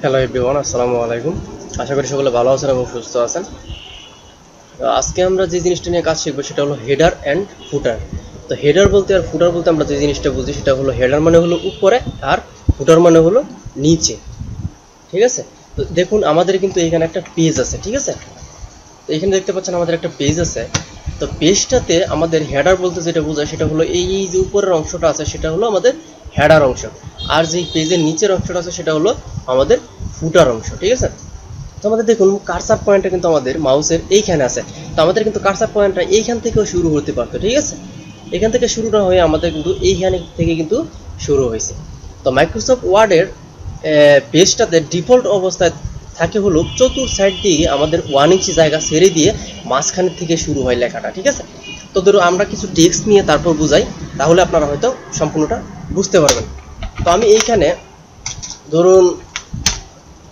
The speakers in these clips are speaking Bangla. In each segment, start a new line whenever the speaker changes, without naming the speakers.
হ্যালো এভরিওয়ান, আসসালামু আলাইকুম। আশা করি সকলে ভালো আছেন এবং সুস্থ আছেন। তো আজকে আমরা যে জিনিসটা নিয়ে কাজ শিখবো সেটা হলো হেডার অ্যান্ড ফুটার। তো হেডার বলতে আর ফুটার বলতে আমরা যে জিনিসটা বুঝি সেটা হলো হেডার মানে হলো উপরে আর ফুটার মানে হলো নিচে। ঠিক আছে? তো দেখুন আমাদের কিন্তু এখানে একটা পেজ আছে, ঠিক আছে? তো এখানে দেখতে পাচ্ছেন আমাদের একটা পেজ আছে। তো পেজটাতে আমাদের হেডার বলতে যেটা বোঝায় সেটা হলো এই যে উপরের অংশটা আছে সেটা হলো আমাদের হেডার অংশ, আর যে পেজের নিচের অংশটা আছে সেটা হলো আমাদের ফুটার অংশ। ঠিক আছে? তো আমাদের দেখুন কার্সার পয়েন্টটা কিন্তু আমাদের মাউসের এইখানে আছে। তো আমাদের কিন্তু কার্সার পয়েন্টটা এইখান থেকেও শুরু হতে পারতো, ঠিক আছে? এখান থেকে শুরু না হয়ে আমাদের কিন্তু এইখানে থেকে কিন্তু শুরু হয়েছে। তো মাইক্রোসফট ওয়ার্ডের পেজটাতে ডিফল্ট অবস্থায় থাকে হলো চতুর সাইড দিয়ে আমাদের 1 ইঞ্চি জায়গা ছেড়ে দিয়ে মাঝখান থেকে শুরু হয় লেখাটা, ঠিক আছে? তো ধরো আমরা কিছু টেক্সট নিয়ে তারপর বুঝাই, তাহলে আপনারা হয়তো সম্পূর্ণটা বুঝতে পারবেন। তো আমি এইখানে ধরুন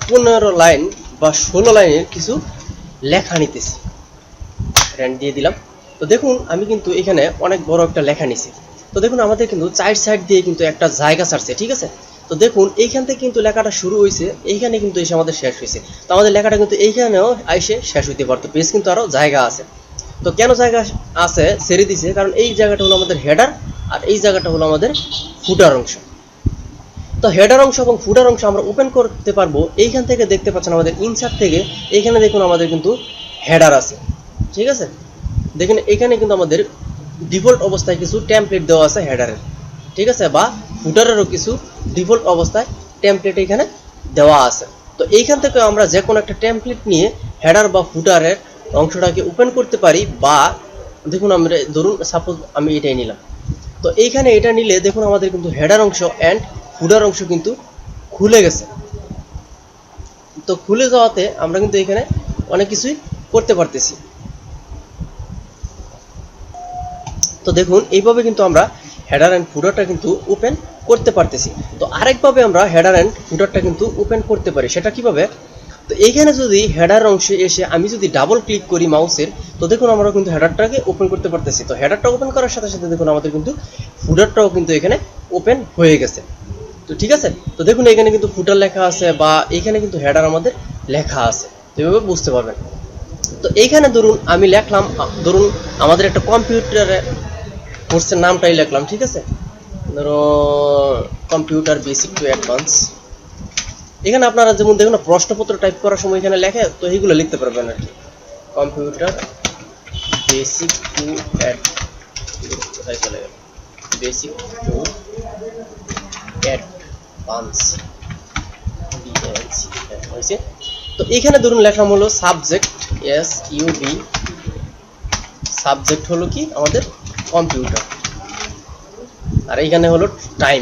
15 লাইন বা 16 লাইনের কিছু লেখা নিতেছি, র্যান্ড দিয়ে দিলাম। তো দেখুন আমি কিন্তু এখানে অনেক বড় একটা লেখা নিছি। তো দেখুন আমাদের কিন্তু 4 সাইড দিয়ে কিন্তু একটা জায়গা ছাড়ছে, ঠিক আছে? তো দেখুন এইখান থেকে কিন্তু লেখাটা শুরু হয়েছে, এইখানে কিন্তু এসে আমাদের শেষ হয়েছে। তো আমাদের লেখাটা কিন্তু এইখানেও এসে শেষ হইতে পারতো, পেজ কিন্তু আরও জায়গা আছে। তো কেন জায়গা আছে ছেড়ে দিছে, কারণ এই জায়গাটা হলো আমাদের হেডার আর এই জায়গাটা হলো আমাদের ফুটার অংশ। তো হেডার অংশ এবং ফুটার অংশ আমরা ওপেন করতে পারবো এইখান থেকে। দেখতে পাচ্ছেন আমাদের ইনসার্ট থেকে এইখানে দেখুন আমাদের কিন্তু হেডার আছে, ঠিক আছে? দেখেন এখানে কিন্তু আমাদের ডিফল্ট অবস্থায় কিছু টেমপ্লেট দেওয়া আছে হেডারের, ঠিক আছে? বা ফুটারেরও কিছু ডিফল্ট অবস্থায় টেমপ্লেট এখানে দেওয়া আছে। তো এইখান থেকে আমরা যে কোনো একটা টেমপ্লেট নিয়ে হেডার বা ফুটারের অংশটাকে ওপেন করতে পারি। বা দেখুন আমরা ধরুন সাপোজ আমি এটাই নিলাম। তো এইখানে এটা নিলে দেখুন আমাদের কিন্তু হেডার অংশ অ্যান্ড ফুটার অংশ কিন্তু খুলে গেছে। তো খুলে যাওয়াতে আমরা কিন্তু এখানে অনেক কিছুই করতে পারতেছি। তো দেখুন এইভাবে কিন্তু আমরা হেডার অ্যান্ড ফুটারটা কিন্তু ওপেন করতে পারতেছি। তো আরেকভাবে আমরা হেডার অ্যান্ড ফুটারটা কিন্তু ওপেন করতে পারি, সেটা কিভাবে? তো এইখানে যদি হেডার অংশে এসে আমি যদি ডাবল ক্লিক করি মাউসের, তো দেখুন আমরা কিন্তু হেডারটাকে ওপেন করতে পারতেছি। তো হেডারটা ওপেন করার সাথে সাথে দেখুন আমাদের কিন্তু ফুটারটাও কিন্তু এখানে ওপেন হয়ে গেছে। তো ঠিক আছে? তো দেখুন এখানে কিন্তু ফুটার লেখা আছে বা এখানে কিন্তু হেডার আমাদের লেখা আছে। তো এভাবে বুঝতে পারবেন। তো এইখানে ধরুন আমি লেখলাম, ধরুন আমাদের একটা কম্পিউটারে কোর্সের নামটাই লিখলাম, ঠিক আছে? ধরো কম্পিউটার বেসিক টু অ্যাডভান্স। এখানে আপনারা যেমন দেখুন প্রশ্নপত্র টাইপ করার সময় এখানে লেখে, তো এইগুলো লিখতে পারবেন আর কি। কম্পিউটার বেসিক টু কোথায় চলে গেল, বেসিক টু অ্যাডভান্স হয়েছে। তো এখানে ধরুন লেখলাম হলো সাবজেক্ট, SUB, সাবজেক্ট হলো কি আমাদের কম্পিউটার। আর এইখানে হলো টাইম,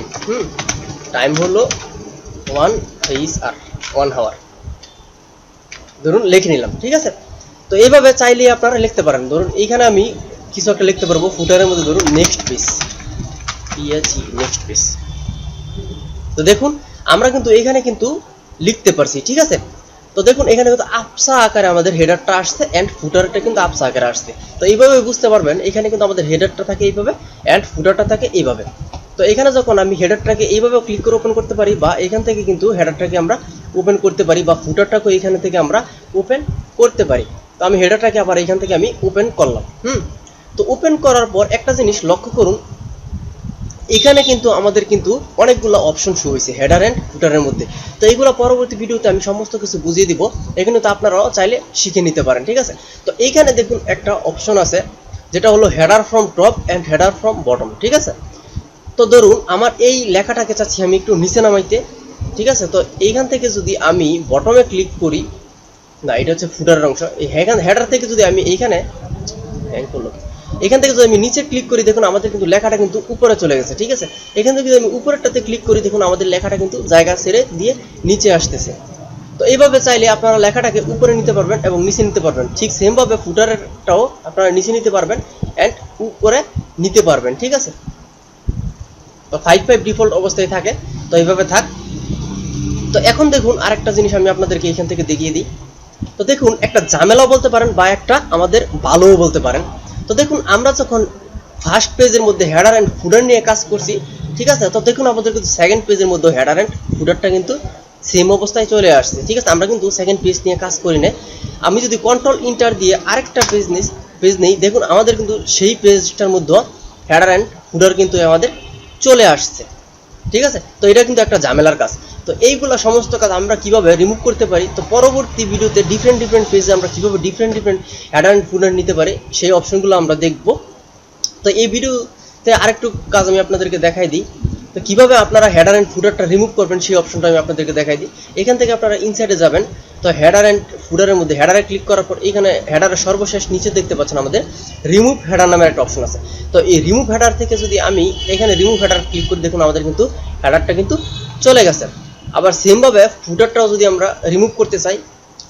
টাইম হলো 1 আওয়ার। ধরুন লিখে নিলাম, ঠিক আছে? তো এইভাবে চাইলে আপনারা লিখতে পারেন। ধরুন এইখানে আমি কিছু একটা লিখতে পারবো ফুটারের মধ্যে, ধরুন নেক্সট পেজ, নেক্সট পেজ। তো দেখুন আমরা কিন্তু এখানে কিন্তু লিখতে পারছি, ঠিক আছে? তো দেখুন এখানে কিন্তু আপসা আকারে আমাদের হেডারটা আসছে অ্যান্ড ফুটারটা কিন্তু আপসা আকারে আসছে। তো এইভাবে বুঝতে পারবেন এখানে কিন্তু আমাদের হেডারটা থাকে এইভাবে অ্যান্ড ফুটারটা থাকে এইভাবে। তো এখানে যখন আমি হেডারটাকে এইভাবে ক্লিক করে ওপেন করতে পারি, বা এখান থেকে কিন্তু হেডারটাকে আমরা ওপেন করতে পারি, বা ফুটারটাকে এখান থেকে আমরা ওপেন করতে পারি। তো আমি হেডারটাকে আবার এখান থেকে আমি ওপেন করলাম। তো ওপেন করার পর একটা জিনিস লক্ষ্য করুন, এখানে কিন্তু আমাদের কিন্তু অনেকগুলো অপশন শো হয়েছে হেডার অ্যান্ড ফুটারের মধ্যে। তো এইগুলো পরবর্তী ভিডিওতে আমি সমস্ত কিছু বুঝিয়ে দিব, এখানে তো আপনারাও চাইলে শিখে নিতে পারেন, ঠিক আছে? তো এইখানে দেখুন একটা অপশন আছে যেটা হলো header from top and header from bottom, ঠিক আছে? তো ধরুন আমার এই লেখাটাকে চাচ্ছি আমি একটু নিচে নামাইতে, ঠিক আছে? তো এইখান থেকে যদি আমি বটমে ক্লিক করি, না এটা হচ্ছে ফুটারের অংশ, এই হেডার থেকে যদি আমি এইখানে এখান থেকে যদি আমি নিচে ক্লিক করি, দেখুন আমাদের কিন্তু লেখাটা কিন্তু উপরে চলে গেছে, ঠিক আছে? এখান থেকে যদি আমি উপরেরটাতে ক্লিক করি, দেখুন আমাদের লেখাটা কিন্তু জায়গা ছেড়ে দিয়ে নিচে আসতেছে। তো এইভাবে চাইলে আপনারা লেখাটাকে উপরে নিতে পারবেন এবং নিচে নিতে পারবেন। ঠিক সেমভাবে ফুটারেরটাও আপনারা নিচে নিতে পারবেন অ্যান্ড উপরে নিতে পারবেন, ঠিক আছে? তো 5 ডিফল্ট অবস্থায় থাকে, তো এইভাবে থাক। তো এখন দেখুন আরেকটা জিনিস আমি আপনাদেরকে এখান থেকে দেখিয়ে দিই। তো দেখুন একটা ঝামেলাও বলতে পারেন বা একটা আমাদের ভালোও বলতে পারেন। তো দেখুন আমরা যখন ফার্স্ট পেজের মধ্যে হেডার অ্যান্ড ফুটার নিয়ে কাজ করছি, ঠিক আছে? তো দেখুন আমাদের কিন্তু সেকেন্ড পেজের মধ্যে হেডার অ্যান্ড ফুটারটা কিন্তু সেম অবস্থায় চলে আসছে। ঠিক আছে, আমরা কিন্তু সেকেন্ড পেজ নিয়ে কাজ করি না। আমি যদি কন্ট্রোল ইন্টার দিয়ে আরেকটা পেজ নেই, দেখুন আমাদের কিন্তু সেই পেজটার মধ্যে হেডার অ্যান্ড ফুটার কিন্তু আমাদের চলে আসছে। ঠিক আছে, তো এটা কিন্তু একটা ঝামেলার কাজ। তো এইগুলা সমস্ত কাজ আমরা কিভাবে রিমুভ করতে পারি, তো পরবর্তী ভিডিওতে ডিফারেন্ট পেজে আমরা কিভাবে ডিফারেন্ট হেডার অ্যান্ড ফুটার নিতে পারি সেই অপশনগুলো আমরা দেখব। তো এই ভিডিওতে আরেকটু কাজ আমি আপনাদেরকে দেখাই দিই। তো কীভাবে আপনারা হেডার অ্যান্ড ফুটারটা রিমুভ করবেন সেই অপশনটা আমি আপনাদেরকে দেখাই দিই। এখান থেকে আপনারা ইনসাইডে যাবেন, তো হেডার অ্যান্ড ফুটারের মধ্যে হেডারে ক্লিক করার পর এখানে হেডারের সর্বশেষ নিচে দেখতে পাচ্ছেন আমাদের রিমুভ হেডার নামের একটা অপশন আছে। তো এই রিমুভ হেডার থেকে যদি আমি এখানে রিমুভ হেডার ক্লিক করি, দেখুন আমাদের কিন্তু হেডারটা কিন্তু চলে গেছে। আবার সেমভাবে ফুটারটাও যদি আমরা রিমুভ করতে চাই,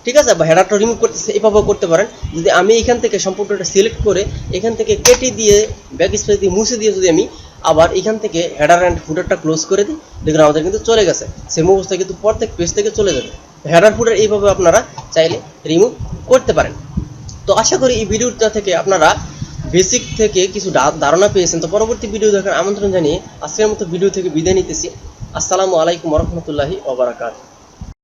ঠিক আছে, বা হেডারটা রিমুভ করতে চাই, এভাবেও করতে পারেন। যদি আমি এখান থেকে সম্পূর্ণটা সিলেক্ট করে এখান থেকে কেটে দিয়ে ব্যাক স্পেস দিয়ে মুছে দিয়ে যদি আমি আবার এখান থেকে হেডার অ্যান্ড ফুটারটা ক্লোজ করে দিই, দেখুন আমাদের কিন্তু চলে গেছে। সেম অবস্থায় কিন্তু প্রত্যেক পেজ থেকে চলে যাবে। হেডার ফুটার এইভাবে আপনারা চাইলে রিমুভ করতে পারেন। তো আশা করি এই ভিডিওটা থেকে আপনারা বেসিক থেকে কিছু ধারণা পেয়েছেন। তো পরবর্তী ভিডিও দেখার আমন্ত্রণ জানিয়ে আজকের মতো ভিডিও থেকে বিদায় নিতেছি। আসসালামু আলাইকুম ওয়া রাহমাতুল্লাহি ওয়া বারাকাতুহু।